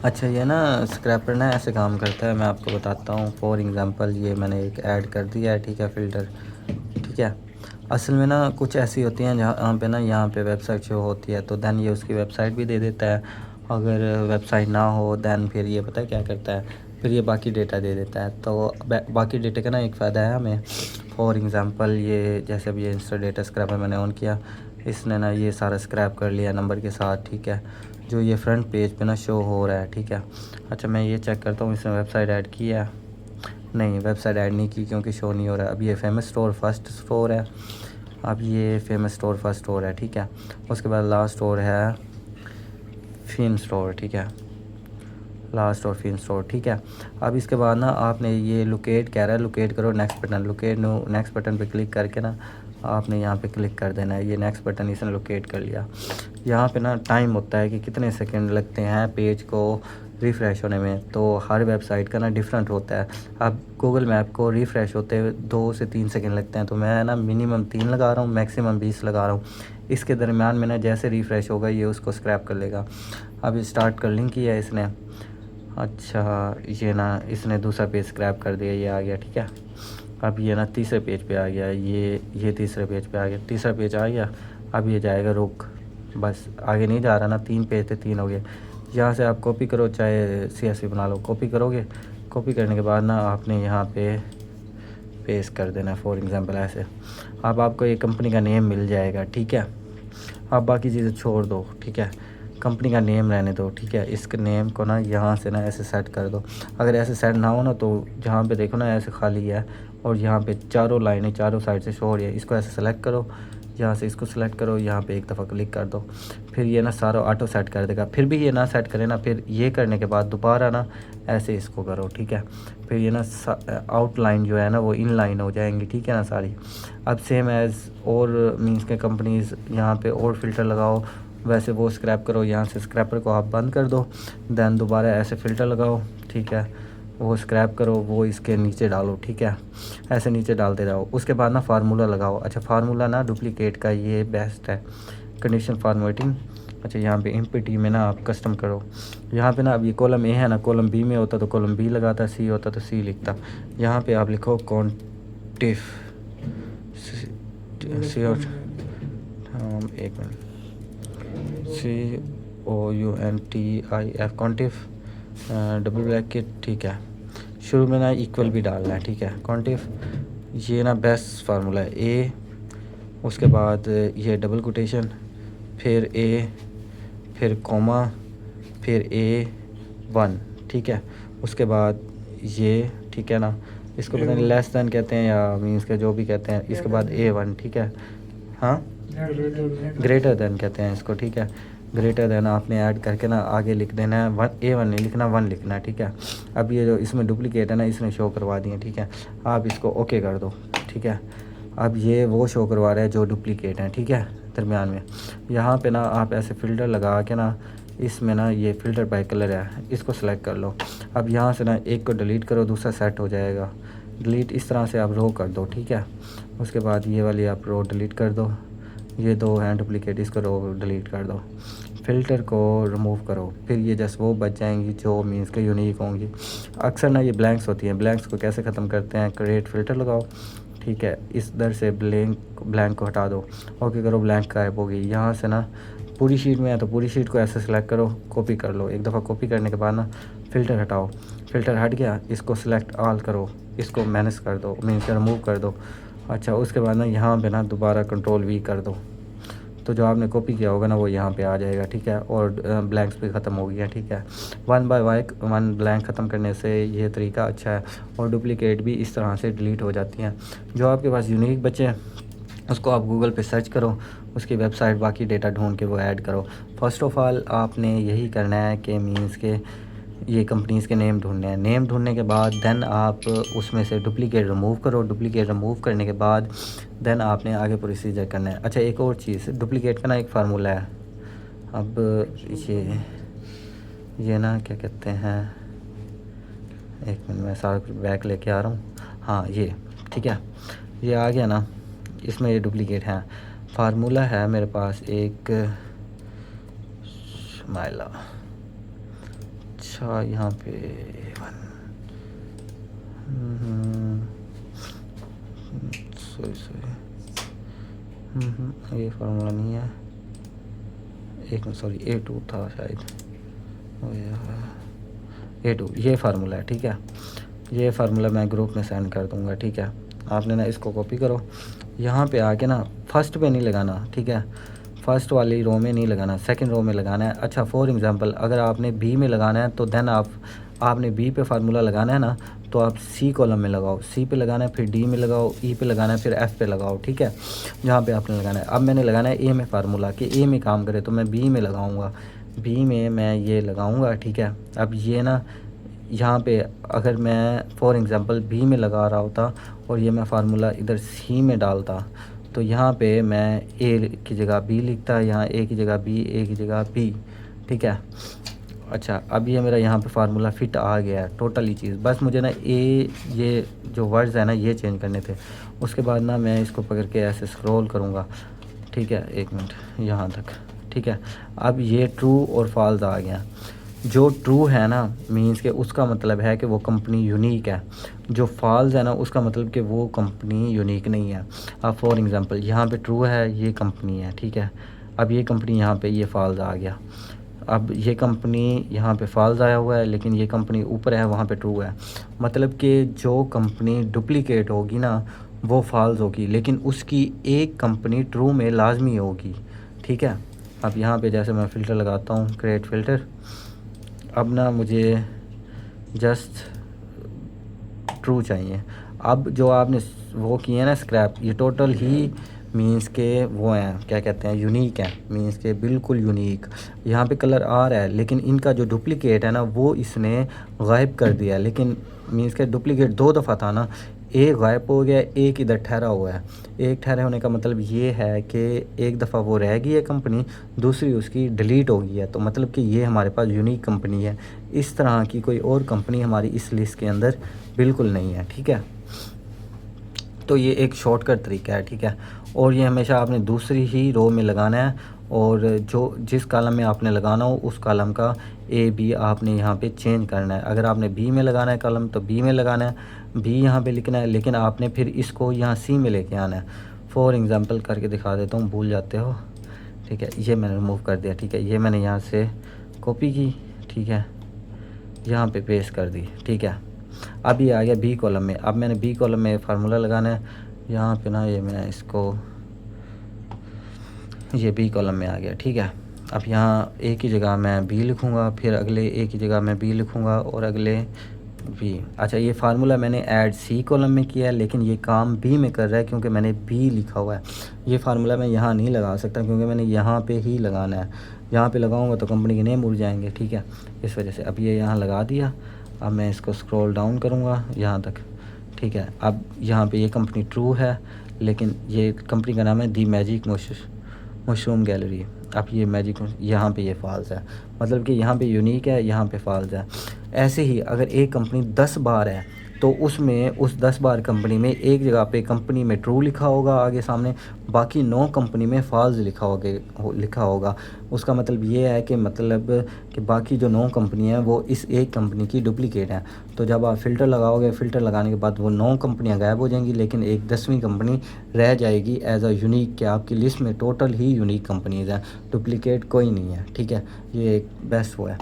अच्छा ये ना स्क्रैपर ना ऐसे काम करता है, मैं आपको बताता हूँ। फॉर एग्ज़ाम्पल ये मैंने एक ऐड कर दिया है, ठीक है, फ़िल्टर, ठीक है। असल में ना कुछ ऐसी होती हैं जहाँ पे ना यहाँ पे वेबसाइट शो होती है, तो दैन ये उसकी वेबसाइट भी दे देता है। अगर वेबसाइट ना हो दैन फिर ये पता है क्या करता है, फिर ये बाकी डेटा दे देता है। तो बाकी डेटा का ना एक फ़ायदा है हमें। फॉर एग्ज़ाम्पल ये जैसे अब ये इंस्टा डेटा स्क्रैपर मैंने ऑन किया, इसने ना ये सारा स्क्रैप कर लिया नंबर के साथ, ठीक है, जो ये फ्रंट पेज पे ना शो हो रहा है, ठीक है। अच्छा मैं ये चेक करता हूँ इसने वेबसाइट ऐड की है, नहीं वेबसाइट ऐड नहीं की क्योंकि शो नहीं हो रहा है। अब ये फेमस स्टोर फर्स्ट स्टोर है, अब ये फेमस स्टोर फर्स्ट स्टोर है, ठीक है। उसके बाद लास्ट स्टोर है फिन स्टोर, ठीक है, लास्ट और फिन स्टोर, ठीक है। अब इसके बाद ना आपने ये लोकेट कह रहा है, लोकेट करो next button, locate no next button पे क्लिक करके ना आपने यहाँ पे क्लिक कर देना है। ये नेक्स्ट बटन इसने लोकेट कर लिया। यहाँ पे ना टाइम होता है कि कितने सेकंड लगते हैं पेज को रिफ़्रेश होने में, तो हर वेबसाइट का ना डिफरेंट होता है। अब गूगल मैप को रिफ़्रेश होते हुए 2 से 3 सेकंड लगते हैं, तो मैं ना मिनिमम 3 लगा रहा हूँ, मैक्सिमम 20 लगा रहा हूँ। इसके दरमियान में ना जैसे रिफ़्रेश होगा ये उसको स्क्रैप कर लेगा। अब स्टार्ट कर लिंक किया है इसने। अच्छा ये ना इसने दूसरा पेज स्क्रैप कर दिया, ये आ गया, ठीक है। अब ये ना तीसरे पेज पे आ गया, ये तीसरे पेज पे आ गया, तीसरा पेज आ गया। अब ये जाएगा रुक, बस आगे नहीं जा रहा ना, 3 पेज थे 3 हो गए। यहाँ से आप कॉपी करो, चाहे CSV बना लो, कॉपी करोगे, कॉपी करने के बाद ना आपने यहाँ पे पेस्ट कर देना है। फॉर एग्ज़ाम्पल ऐसे अब आपको एक कंपनी का नेम मिल जाएगा, ठीक है। आप बाकी चीज़ें छोड़ दो, ठीक है, कंपनी का नेम रहने दो, ठीक है। इस नेम को ना यहाँ से ना ऐसे सेट कर दो। अगर ऐसे सेट ना हो ना तो जहाँ पे देखो ना ऐसे खाली है और यहाँ पे चारों लाइनें चारों साइड से शो हो रही है, इसको ऐसे सेलेक्ट करो, यहाँ से इसको सेलेक्ट करो, यहाँ पे एक दफ़ा क्लिक कर दो, फिर ये ना सारा ऑटो सेट कर देगा। फिर भी ये ना सेट करे ना, फिर ये करने के बाद दोबारा ना ऐसे इसको करो, ठीक है। फिर ये ना आउटलाइन जो है ना वो इन लाइन हो जाएंगी, ठीक है ना सारी। अब सेम एज़ और मीन्स के कंपनीज़ यहाँ पे और फ़िल्टर लगाओ, वैसे वो स्क्रैप करो, यहाँ से स्क्रैपर को आप बंद कर दो, दैन दोबारा ऐसे फ़िल्टर लगाओ, ठीक है, वो स्क्रैप करो, वो इसके नीचे डालो, ठीक है, ऐसे नीचे डालते जाओ। उसके बाद ना फार्मूला लगाओ। अच्छा फार्मूला ना डुप्लीकेट का ये बेस्ट है, कंडीशन फॉर्मेटिंग। अच्छा यहाँ पे एमपीटी में ना आप कस्टम करो। यहाँ पे ना अब ये कॉलम ए है ना, कॉलम बी में होता तो कॉलम बी लगाता, सी होता तो सी लिखता। यहाँ पे आप लिखो कॉन्टिफ सी और एक मिनट, COUNTIF कॉन्टिफ डबल ब्रैकेट, ठीक है। शुरू में ना इक्वल भी डालना है, ठीक है, कॉन्टिफ। ये ना बेस्ट फार्मूला है, ए, उसके बाद ये डबल कोटेशन, फिर ए, फिर कॉमा, फिर A1, ठीक है। उसके बाद ये, ठीक है ना, इसको पता नहीं लेस दैन कहते हैं या मीन्स के जो भी कहते हैं। इसके बाद A1, ठीक है, हाँ ग्रेटर दैन कहते हैं इसको, ठीक है। ग्रेटर दैन आपने ऐड करके ना आगे लिख देना है A1 नहीं लिखना, 1 लिखना है, ठीक है। अब ये जो इसमें डुप्लीकेट है ना इसने शो करवा दिए, ठीक है। आप इसको ओके कर दो, ठीक है। अब ये वो शो करवा रहा है जो डुप्लीकेट हैं, ठीक है। दरमियान में यहाँ पे ना आप ऐसे फ़िल्टर लगा के ना इसमें ना ये फ़िल्टर बाय कलर है, इसको सेलेक्ट कर लो। अब यहाँ से ना एक को डिलीट करो, दूसरा सेट हो जाएगा। डिलीट इस तरह से आप रो कर दो, ठीक है। उसके बाद ये वाली आप रो डिलीट कर दो, ये 2 हैं डुप्लीकेट, इसको रो डिलीट कर दो। फ़िल्टर को रिमूव करो, फिर ये जस्ट वो बच जाएंगी जो मीन्स के यूनिक होंगी। अक्सर ना ये ब्लैंक्स होती हैं, ब्लैंक्स को कैसे ख़त्म करते हैं, क्रिएट फ़िल्टर लगाओ, ठीक है। इस दर से ब्लैंक को हटा दो, ओके करो, ब्लैंक गायब होगी। यहाँ से ना पूरी शीट में है तो पूरी शीट को ऐसे सेलेक्ट करो, कॉपी कर लो। एक दफ़ा कॉपी करने के बाद ना फ़िल्टर हटाओ, फ़िल्टर हट गया, इसको सेलेक्ट ऑल करो, इसको मैनेज कर दो, मीन्स रिमूव कर दो। अच्छा उसके बाद ना यहाँ पे ना दोबारा कंट्रोल V कर दो, तो जो आपने कॉपी किया होगा ना वो यहाँ पे आ जाएगा, ठीक है। और ब्लैंक्स भी ख़त्म हो गया, ठीक है। 1 बाय 1 ब्लैंक ख़त्म करने से ये तरीका अच्छा है, और डुप्लीकेट भी इस तरह से डिलीट हो जाती हैं। जो आपके पास यूनिक बचे उसको आप गूगल पे सर्च करो, उसकी वेबसाइट बाकी डेटा ढूंढ के वो ऐड करो। फ़र्स्ट ऑफ़ ऑल आपने यही करना है कि मीन्स के ये कंपनीज़ के नेम ढूंढने हैं। नेम ढूंढने के बाद देन आप उसमें से डुप्लीकेट रिमूव करो, डुप्लीकेट रिमूव करने के बाद देन आपने आगे प्रोसीजर करना है। अच्छा एक और चीज़, डुप्लीकेट का ना एक फार्मूला है। अब ये ना क्या कहते हैं, एक मिनट मैं सारा कुछ बैक लेके आ रहा हूँ, हाँ ये ठीक है, ये आ गया ना, इसमें ये डुप्लीकेट है। फार्मूला है मेरे पास एक, माइला अच्छा यहाँ पे A1 सॉरी ये फार्मूला नहीं है, एक सॉरी A2 था शायद, A2 ये फार्मूला है। ठीक है, ये फार्मूला मैं ग्रुप में सेंड कर दूंगा। ठीक है, आपने ना इसको कॉपी करो, यहाँ पे आके ना फर्स्ट पे नहीं लगाना। ठीक है, फर्स्ट वाली रो में नहीं लगाना, सेकंड रो में लगाना है। अच्छा फॉर एग्जांपल अगर आपने बी में लगाना है तो देन आपने बी पे फार्मूला लगाना है ना, तो आप सी कॉलम में लगाओ, सी पे लगाना है, फिर डी में लगाओ, ई पे लगाना है, फिर एफ पे लगाओ। ठीक है, जहाँ पे आपने लगाना है। अब मैंने लगाना है ए में फार्मूला कि ए में काम करे, तो मैं बी में लगाऊंगा, बी में मैं ये लगाऊंगा। ठीक है, अब ये ना यहाँ पे अगर मैं फॉर एग्ज़ाम्पल बी में लगा रहा होता और ये मैं फार्मूला इधर सी में डालता, तो यहाँ पे मैं ए की जगह बी लिखता, यहाँ ए की जगह बी, ए की जगह बी। ठीक है, अच्छा अब ये मेरा यहाँ पे फार्मूला फिट आ गया है टोटली चीज़। बस मुझे ना ये जो वर्ड्स है ना ये चेंज करने थे। उसके बाद ना मैं इसको पकड़ के ऐसे स्क्रॉल करूँगा। ठीक है, एक मिनट यहाँ तक। ठीक है, अब ये ट्रू और फॉल्स आ गया। जो ट्रू है ना मीन्स के उसका मतलब है कि वो कंपनी यूनिक है, जो फॉल्स है ना उसका मतलब कि वो कंपनी यूनिक नहीं है। अब फॉर एग्ज़ाम्पल यहाँ पे ट्रू है, ये कंपनी है। ठीक है, अब ये कंपनी यहाँ पे ये फॉल्स आ गया। अब ये कंपनी यहाँ पे फॉल्स आया हुआ है, लेकिन ये कंपनी ऊपर है वहाँ पे ट्रू है। मतलब कि जो कंपनी डुप्लीकेट होगी ना वो फॉल्स होगी, लेकिन उसकी एक कंपनी ट्रू में लाजमी होगी। ठीक है, अब यहाँ पे जैसे मैं फ़िल्टर लगाता हूँ, क्रिएट फ़िल्टर। अब ना मुझे जस्ट ट्रू चाहिए। अब जो आपने वो किए ना स्क्रैप, ये टोटल ही मीन्स के वो हैं, क्या कहते हैं, यूनिक है, मीन्स के बिल्कुल यूनिक। यहाँ पे कलर आ रहा है, लेकिन इनका जो डुप्लीकेट है ना वो इसने गायब कर दिया। लेकिन मीन्स के डुप्लीकेट 2 दफ़ा था ना, एक गायब हो गया, एक इधर ठहरा हुआ है। एक ठहरे होने का मतलब ये है कि एक दफ़ा वो रह गई है कंपनी, दूसरी उसकी डिलीट हो गई है, तो मतलब कि ये हमारे पास यूनिक कंपनी है। इस तरह की कोई और कंपनी हमारी इस लिस्ट के अंदर बिल्कुल नहीं है। ठीक है, तो ये एक शॉर्टकट तरीका है। ठीक है, और ये हमेशा आपने दूसरी ही रो में लगाना है, और जो जिस कॉलम में आपने लगाना हो उस कॉलम का ए बी आपने यहाँ पे चेंज करना है। अगर आपने बी में लगाना है कॉलम तो बी में लगाना है, बी यहाँ पे लिखना है, लेकिन आपने फिर इसको यहाँ सी में लेके आना है। फॉर एग्ज़ाम्पल करके दिखा देता हूँ, भूल जाते हो। ठीक है, ये मैंने रिमूव कर दिया। ठीक है, ये मैंने यहाँ से कॉपी की, ठीक है, यहाँ पे पेस्ट कर दी। ठीक है, अब ये आ गया बी कॉलम में। अब मैंने बी कॉलम में फार्मूला लगाना है, यहाँ पे ना ये मैं इसको, ये बी कॉलम में आ गया। ठीक है, अब यहाँ ए की जगह मैं बी लिखूँगा, फिर अगले ए की जगह मैं बी लिखूँगा, और अगले बी। अच्छा ये फार्मूला मैंने ऐड सी कॉलम में किया है, लेकिन ये काम बी में कर रहा है क्योंकि मैंने बी लिखा हुआ है। ये फार्मूला मैं यहाँ नहीं लगा सकता क्योंकि मैंने यहाँ पे ही लगाना है। यहाँ पे लगाऊंगा तो कंपनी के नेम उड़ जाएंगे। ठीक है, इस वजह से अब ये यहाँ लगा दिया। अब मैं इसको स्क्रॉल डाउन करूँगा यहाँ तक। ठीक है, अब यहाँ पे ये कंपनी ट्रू है, लेकिन ये कंपनी का नाम है दी मैजिक मशरूम गैलरी। अब ये मैजिक यहाँ पे ये फॉल्स है, मतलब कि यहाँ पे यूनिक है, यहाँ पे फॉल्स है। ऐसे ही अगर एक कंपनी 10 बार है तो उसमें उस 10 बार कंपनी में एक जगह पे कंपनी में ट्रू लिखा होगा आगे सामने, बाकी 9 कंपनी में फॉल्स लिखा होगा। उसका मतलब ये है कि बाकी जो 9 कंपनी है वो इस एक कंपनी की डुप्लीकेट है। तो जब आप फ़िल्टर लगाओगे, फ़िल्टर लगाने के बाद वो 9 कंपनियां गायब हो जाएंगी, लेकिन एक 10वीं कंपनी रह जाएगी एज अ यूनिक, कि आपकी लिस्ट में टोटल ही यूनिक कंपनीज़ हैं, डुप्लीकेट कोई नहीं है। ठीक है, ये एक बेस्ट वो है।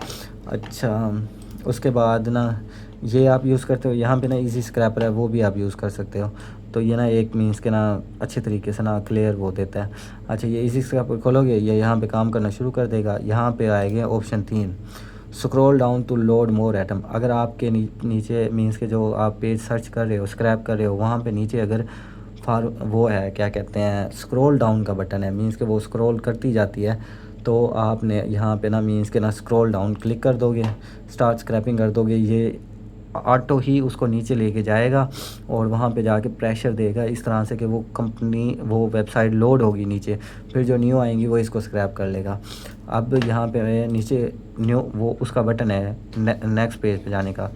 अच्छा उसके बाद ना ये आप यूज़ करते हो, यहाँ पे ना इजी स्क्रैपर है वो भी आप यूज़ कर सकते हो। तो ये ना एक मीन्स के ना अच्छे तरीके से ना क्लियर वो देता है। अच्छा ये इजी स्क्रैपर खोलोगे, ये यहाँ पे काम करना शुरू कर देगा। यहाँ पे आएंगे option 3, scroll down to load more item. अगर आपके नीचे मीन्स के जो आप पेज सर्च कर रहे हो, स्क्रैप कर रहे हो, वहाँ पे नीचे अगर वो है, क्या कहते हैं, स्क्रॉल डाउन का बटन है, मीन्स के वो स्क्रॉल करती जाती है, तो आपने यहाँ पे ना मीन्स के ना स्क्रॉल डाउन क्लिक कर दोगे, स्टार्ट स्क्रैपिंग कर दोगे, ये ऑटो ही उसको नीचे लेके जाएगा और वहाँ पे जाके प्रेशर देगा इस तरह से कि वो वेबसाइट लोड होगी नीचे, फिर जो न्यू आएंगी वो इसको स्क्रैप कर लेगा। अब यहाँ पे नीचे न्यू वो उसका बटन है नेक्स्ट पेज पे जाने का,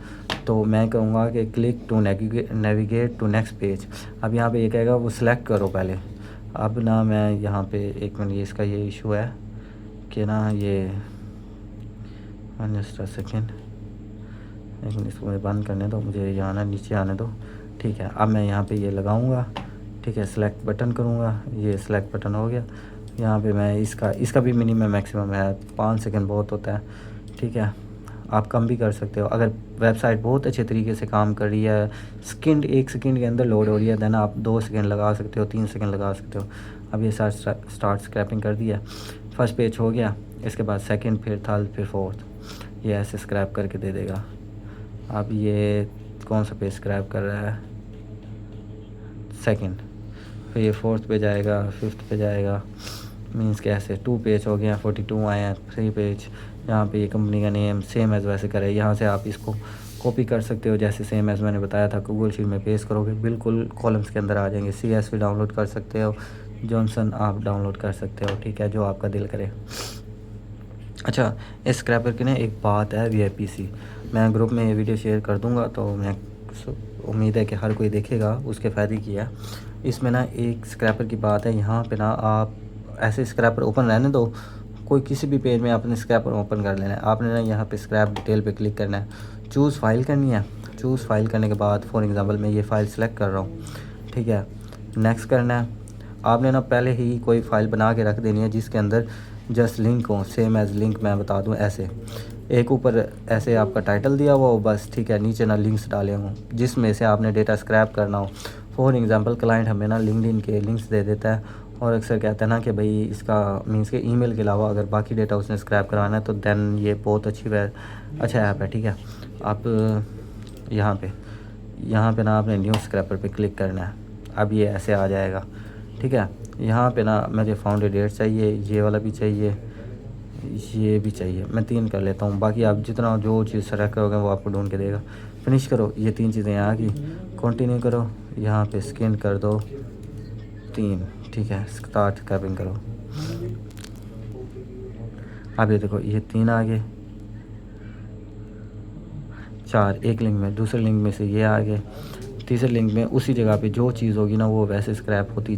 तो मैं कहूँगा कि click to navigate to next page. अब यहाँ पे ये कहेगा वो सिलेक्ट करो पहले। अब ना मैं यहाँ पे एक मिनट, ये इसका ये इशू है कि ना ये जस्ट अ सेकेंड, लेकिन इसको मुझे बंद करने दो, मुझे यहाँ ना नीचे आने दो। ठीक है, अब मैं यहाँ पे ये लगाऊंगा। ठीक है, सेलेक्ट बटन करूँगा, ये सेलेक्ट बटन हो गया। यहाँ पे मैं इसका भी मिनिमम मैक्सिमम है, 5 सेकंड बहुत होता है। ठीक है, आप कम भी कर सकते हो। अगर वेबसाइट बहुत अच्छे तरीके से काम कर रही है, 1 सेकंड के अंदर लोड हो रही है, देन आप 2 सेकंड लगा सकते हो, 3 सेकंड लगा सकते हो। अब ये स्टार्ट स्क्रैपिंग कर दिया, फर्स्ट पेज हो गया। इसके बाद सेकंड, फिर थर्ड, फिर फोर्थ, ये ऐसे स्क्रैप करके दे देगा। अब ये कौन सा पेज स्क्रैप कर रहा है? सेकंड, फिर ये फोर्थ पे जाएगा, फिफ्थ पे जाएगा। मीन्स के ऐसे 2 पेज हो गया, 42 आए हैं, 3 पेज। यहाँ पे ये कंपनी का नेम सेम एज़ वैसे करे। यहाँ से आप इसको कॉपी कर सकते हो, जैसे सेम एज़ मैंने बताया था। गूगल शीट में पेस्ट करोगे बिल्कुल कॉलम्स के अंदर आ जाएंगे। CSV डाउनलोड कर सकते हो, जॉनसन आप डाउनलोड कर सकते हो। ठीक है, जो आपका दिल करे। अच्छा, इस स्क्रैपर की ना एक बात है VIPC, मैं ग्रुप में ये वीडियो शेयर कर दूंगा, तो मैं उम्मीद है कि हर कोई देखेगा, उसके फ़ायदे की है। इसमें ना एक स्क्रैपर की बात है, यहाँ पे ना आप ऐसे स्क्रैपर ओपन रहने दो, कोई किसी भी पेज में आपने स्क्रैपर ओपन कर लेना है। आपने ना यहाँ पे स्क्रैप डिटेल पे क्लिक करना है, चूज़ फाइल करनी है। चूज़ फाइल करने के बाद फॉर एग्ज़ाम्पल मैं ये फ़ाइल सेलेक्ट कर रहा हूँ। ठीक है, नेक्स्ट करना है। आपने ना पहले ही कोई फ़ाइल बना के रख देनी है जिसके अंदर जस्ट लिंक हो, सेम एज़ लिंक मैं बता दूं ऐसे। एक ऊपर ऐसे आपका टाइटल दिया हुआ हो बस, ठीक है, नीचे ना लिंक्स डाले हों जिसमें से आपने डेटा स्क्रैप करना हो। फॉर एग्ज़ाम्पल क्लाइंट हमें ना लिंक्डइन के लिंक्स दे देता है, और अक्सर कहता है ना कि भाई इसका मीन्स के ईमेल के अलावा अगर बाकी डेटा उसने स्क्रैप करवाना है तो दैन ये बहुत अच्छा ऐप है। ठीक है, आप यहाँ पे ना आपने न्यू स्क्रैपर पे क्लिक करना है। अब ये ऐसे आ जाएगा। ठीक है, यहाँ पे ना मुझे फाउंडेड डेट चाहिए, ये वाला भी चाहिए, ये भी चाहिए। मैं 3 कर लेता हूँ, बाकी आप जितना जो चीज़ सेलेक्ट करोगे वो आपको ढूंढ के देगा। फिनिश करो, ये 3 चीज़ें यहाँ आ गई। कंटिन्यू करो, यहाँ पे स्कैन कर दो 3। ठीक है, स्टार्ट स्क्रैपिंग करो। अब ये देखो, ये 3 आ गए, 4 एक लिंक में, दूसरे लिंक में से ये आ गए, तीसरे लिंक में उसी जगह पे जो चीज़ होगी ना वो वैसे स्क्रैप होती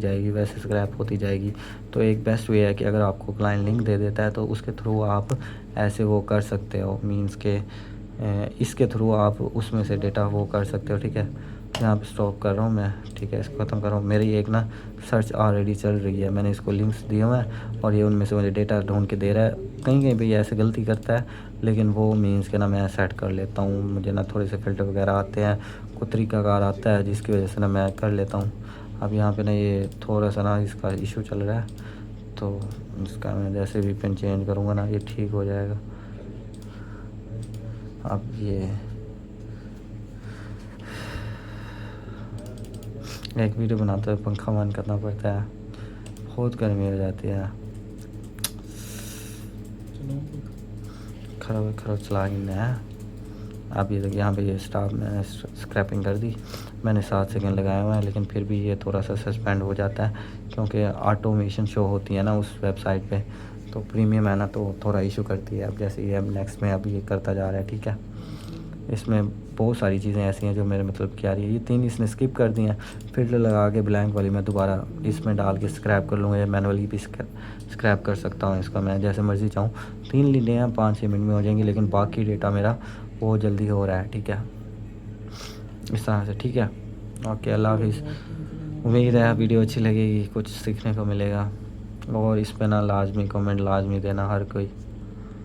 जाएगी। तो एक बेस्ट वे है कि अगर आपको क्लाइंट लिंक दे देता है तो उसके थ्रू आप ऐसे वो कर सकते हो, मींस के इसके थ्रू आप उसमें से डेटा वो कर सकते हो। ठीक है, यहाँ पे स्टॉप कर रहा हूँ मैं। ठीक है, इसको ख़त्म कर रहा हूँ। मेरी एक ना सर्च ऑलरेडी चल रही है, मैंने इसको लिंक्स दिए हुए हैं और ये उनमें से मुझे डेटा ढूंढ के दे रहा है। कहीं कहीं पे ये ऐसे गलती करता है, लेकिन वो मीन्स के ना मैं सेट कर लेता हूँ। मुझे ना थोड़े से फ़िल्टर वगैरह आते हैं, कोई तरीक़ाकार आता है जिसकी वजह से ना मैं कर लेता हूँ। अब यहाँ पे ना ये थोड़ा सा ना इसका इशू चल रहा है, तो इसका मैं जैसे भी पिन चेंज करूँगा ना ये ठीक हो जाएगा। अब ये एक वीडियो बनाते हुए पंखा बंद करना पड़ता है, बहुत गर्मी हो जाती है। खराब चला है। अब ये यहाँ पे ये स्टॉप, मैंने स्क्रैपिंग कर दी, मैंने 7 सेकंड लगाए हुए हैं, लेकिन फिर भी ये थोड़ा सा सस्पेंड हो जाता है क्योंकि ऑटोमेशन शो होती है ना उस वेबसाइट पे, तो प्रीमियम है ना, तो थोड़ा इशू करती है। अब जैसे ये अब नेक्स्ट में अभी ये करता जा रहा है। ठीक है, इसमें बहुत सारी चीज़ें ऐसी हैं जो मेरे मतलब की आ रही है। ये 3 इसने स्किप कर दी हैं। फिल्टर लगा के ब्लैंक वाली मैं दोबारा इसमें डाल के स्क्रैप कर लूँगा, या मैनुअली भी स्क्रैप कर सकता हूँ इसका, मैं जैसे मर्ज़ी चाहूँ। 3 लीडें हैं, 5-6 मिनट में हो जाएंगी, लेकिन बाकी डेटा मेरा बहुत जल्दी हो रहा है। ठीक है, इस तरह से। ठीक है, ओके, अल्लाह हाफिज़। उम्मीद है वीडियो अच्छी लगेगी, कुछ सीखने को मिलेगा, और इस पर ना लाजमी कमेंट लाजमी देना हर कोई।